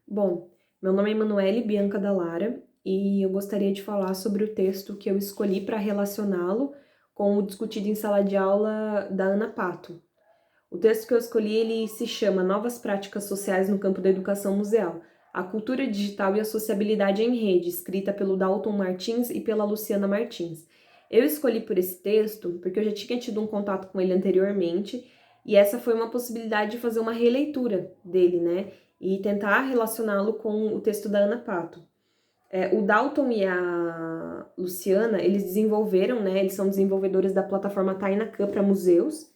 Bom, meu nome é Emanuele Bianca Dallara e eu gostaria de falar sobre o texto que eu escolhi para relacioná-lo com o discutido em sala de aula da Ana Pato. O texto que eu escolhi, ele se chama Novas Práticas Sociais no Campo da Educação Museal, a Cultura Digital e a Sociabilidade em Rede, escrita pelo Dalton Martins e pela Luciana Martins. Eu escolhi por esse texto porque eu já tinha tido um contato com ele anteriormente e essa foi uma possibilidade de fazer uma releitura dele, né? E tentar relacioná-lo com o texto da Ana Pato. O Dalton e a Luciana, eles desenvolveram, né? Eles são desenvolvedores da plataforma Tainacan para museus.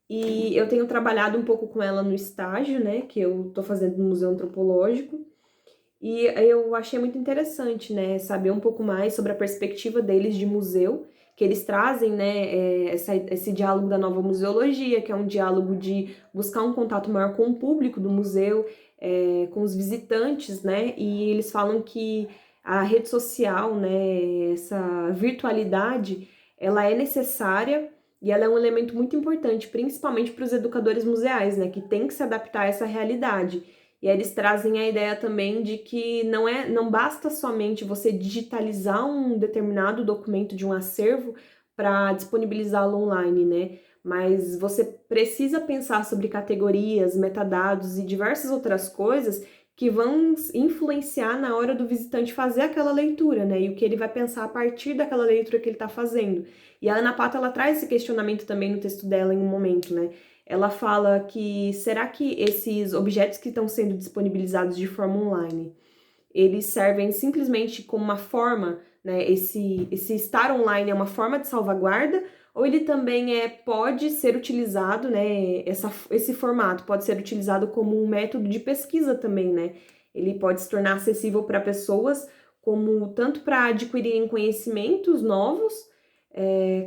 E eu tenho trabalhado um pouco com ela no estágio, né? Que eu tô fazendo no Museu Antropológico. E eu achei muito interessante, né, saber um pouco mais sobre a perspectiva deles de museu, que eles trazem, né, esse diálogo da nova museologia, que é um diálogo de buscar um contato maior com o público do museu, com os visitantes, né, e eles falam que a rede social, né, essa virtualidade, ela é necessária e ela é um elemento muito importante, principalmente para os educadores museais, né, que tem que se adaptar a essa realidade. E aí eles trazem a ideia também de que não basta somente você digitalizar um determinado documento de um acervo para disponibilizá-lo online, né? Mas você precisa pensar sobre categorias, metadados e diversas outras coisas que vão influenciar na hora do visitante fazer aquela leitura, né? E o que ele vai pensar a partir daquela leitura que ele está fazendo. E a Ana Pato, ela traz esse questionamento também no texto dela em um momento, né? Ela fala que será que esses objetos que estão sendo disponibilizados de forma online, eles servem simplesmente como uma forma, né? Esse estar online é uma forma de salvaguarda, ou ele também pode ser utilizado, né? Esse formato pode ser utilizado como um método de pesquisa também, né? Ele pode se tornar acessível para pessoas como tanto para adquirirem conhecimentos novos,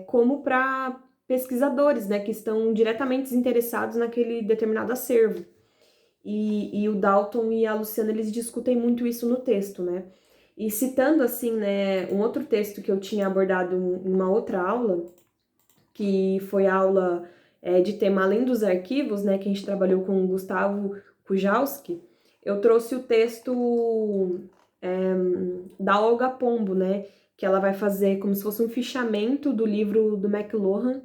como para pesquisadores, né, que estão diretamente interessados naquele determinado acervo. E o Dalton e a Luciana, eles discutem muito isso no texto, né? E citando, assim, né, um outro texto que eu tinha abordado em uma outra aula, que foi a aula de tema Além dos Arquivos, né, que a gente trabalhou com o Gustavo Kujalski, eu trouxe o texto da Olga Pombo, né, que ela vai fazer como se fosse um fichamento do livro do McLuhan,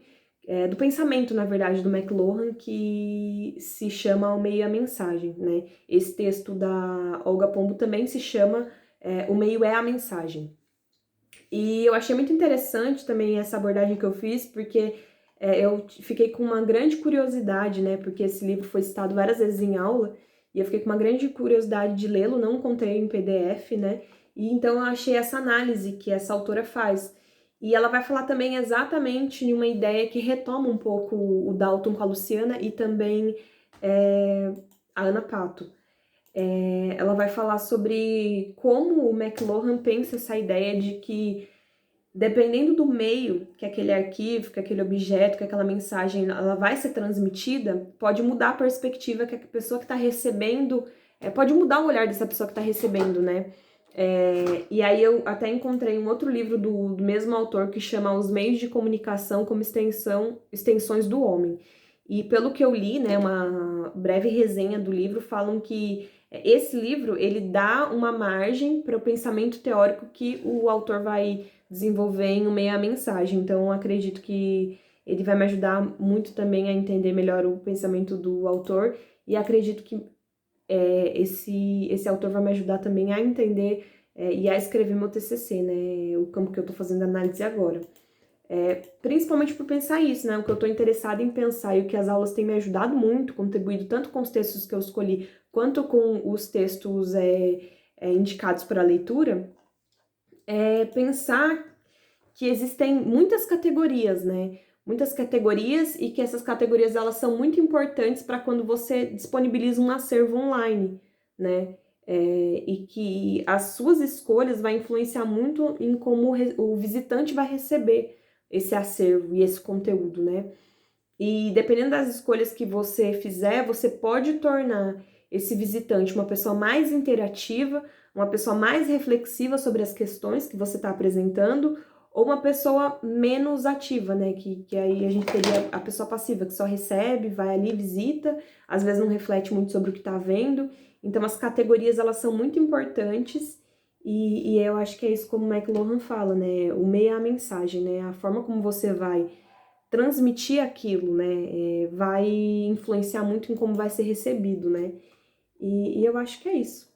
do pensamento, na verdade, do McLuhan, que se chama O Meio e a Mensagem, né? Esse texto da Olga Pombo também se chama O Meio é a Mensagem. E eu achei muito interessante também essa abordagem que eu fiz, porque eu fiquei com uma grande curiosidade, né? Porque esse livro foi citado várias vezes em aula, e eu fiquei com uma grande curiosidade de lê-lo, não encontrei em PDF, né? E então eu achei essa análise que essa autora faz. E ela vai falar também exatamente de uma ideia que retoma um pouco o Dalton com a Luciana e também a Ana Pato. Ela vai falar sobre como o McLuhan pensa essa ideia de que, dependendo do meio que aquele arquivo, que aquele objeto, que aquela mensagem ela vai ser transmitida, pode mudar a perspectiva que a pessoa que está recebendo, pode mudar o olhar dessa pessoa que está recebendo, né? E aí eu até encontrei um outro livro do mesmo autor que chama Os Meios de Comunicação como Extensões do Homem. E pelo que eu li, né, uma breve resenha do livro, falam que esse livro, ele dá uma margem para o pensamento teórico que o autor vai desenvolver em um meio à mensagem. Então, eu acredito que ele vai me ajudar muito também a entender melhor o pensamento do autor e acredito que esse autor vai me ajudar também a entender e a escrever meu TCC, né, o campo que eu estou fazendo análise agora. Principalmente por pensar isso, né? O que eu estou interessada em pensar e o que as aulas têm me ajudado muito, contribuído tanto com os textos que eu escolhi, quanto com os textos indicados para a leitura, é pensar que existem muitas categorias, né? Muitas categorias e que essas categorias elas são muito importantes para quando você disponibiliza um acervo online, né? E que as suas escolhas vai influenciar muito em como o visitante vai receber esse acervo e esse conteúdo, né? E dependendo das escolhas que você fizer, você pode tornar esse visitante uma pessoa mais interativa, uma pessoa mais reflexiva sobre as questões que você está apresentando, ou uma pessoa menos ativa, né? Que aí a gente teria a pessoa passiva, que só recebe, vai ali, visita, às vezes não reflete muito sobre o que está vendo. Então, as categorias, elas são muito importantes e eu acho que é isso como o McLuhan fala, né? O meio é a mensagem, né? A forma como você vai transmitir aquilo, né? Vai influenciar muito em como vai ser recebido, né? E eu acho que é isso.